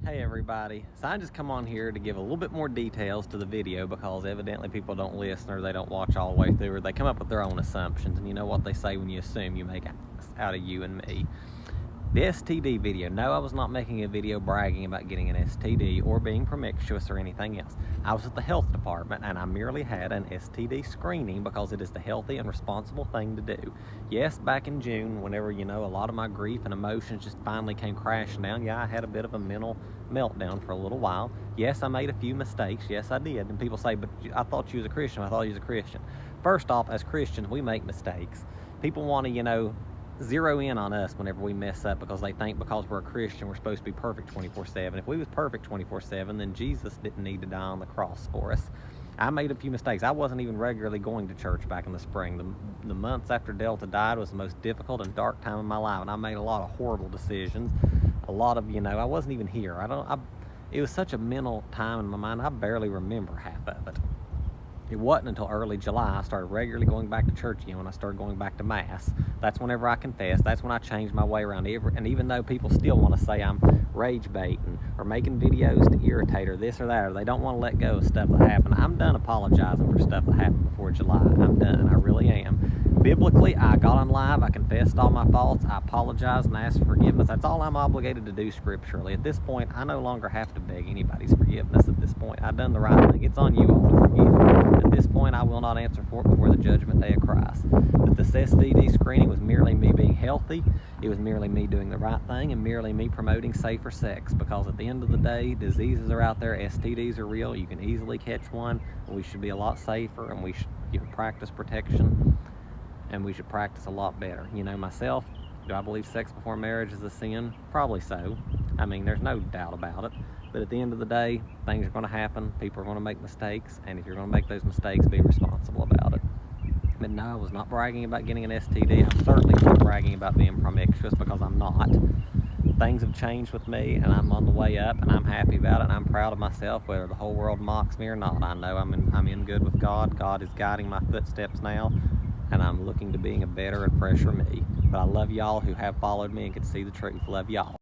Hey everybody, so I just come on here to give a little bit more details to the video because evidently people don't listen or they don't watch all the way through or they come up with their own assumptions, and you know what they say, when you assume you make out of you and me. The STD video, no, I was not making a video bragging about getting an STD or being promiscuous or anything else. I was at the health department and I merely had an STD screening because it is the healthy and responsible thing to do. Yes, back in June, whenever, a lot of my grief and emotions just finally came crashing down, yeah, I had a bit of a mental meltdown for a little while. Yes, I made a few mistakes. Yes, I did. And people say, but I thought you was a Christian. I thought you was a Christian. First off, as Christians, we make mistakes. People want to, zero in on us whenever we mess up because they think because we're a Christian we're supposed to be perfect 24/7. If we was perfect 24/7, then Jesus didn't need to die on the cross for us. I made a few mistakes. I wasn't even regularly going to church back in the spring. The months after Delta died was the most difficult and dark time of my life, and I made a lot of horrible decisions. A lot of, I wasn't even here. It was such a mental time in my mind, I barely remember half of it. It wasn't until early July I started regularly going back to church again, when I started going back to Mass. That's whenever I confessed. That's when I changed my way around. And even though people still want to say I'm rage baiting or making videos to irritate or this or that, or they don't want to let go of stuff that happened, I'm done apologizing for stuff that happened before July. I'm done. I really am. Biblically, I got on live, I confessed all my faults, I apologized and asked for forgiveness. That's all I'm obligated to do scripturally. At this point, I no longer have to beg anybody's forgiveness at this point. I've done the right thing. It's on you all to forgive. At this point, I will not answer for it before the judgment day of Christ. But this STD screening was merely me being healthy. It was merely me doing the right thing and merely me promoting safer sex, because at the end of the day, diseases are out there, STDs are real, you can easily catch one, and we should be a lot safer, and we should practice protection, and we should practice a lot better. Myself, do I believe sex before marriage is a sin? Probably so. I mean, there's no doubt about it. But at the end of the day, things are going to happen. People are going to make mistakes. And if you're going to make those mistakes, be responsible about it. But no, I was not bragging about getting an STD. I'm certainly not bragging about being promiscuous, because I'm not. Things have changed with me, and I'm on the way up, and I'm happy about it, and I'm proud of myself, whether the whole world mocks me or not. I know I'm in good with God. God is guiding my footsteps now, and I'm looking to being a better and fresher me. But I love y'all who have followed me and can see the truth. Love y'all.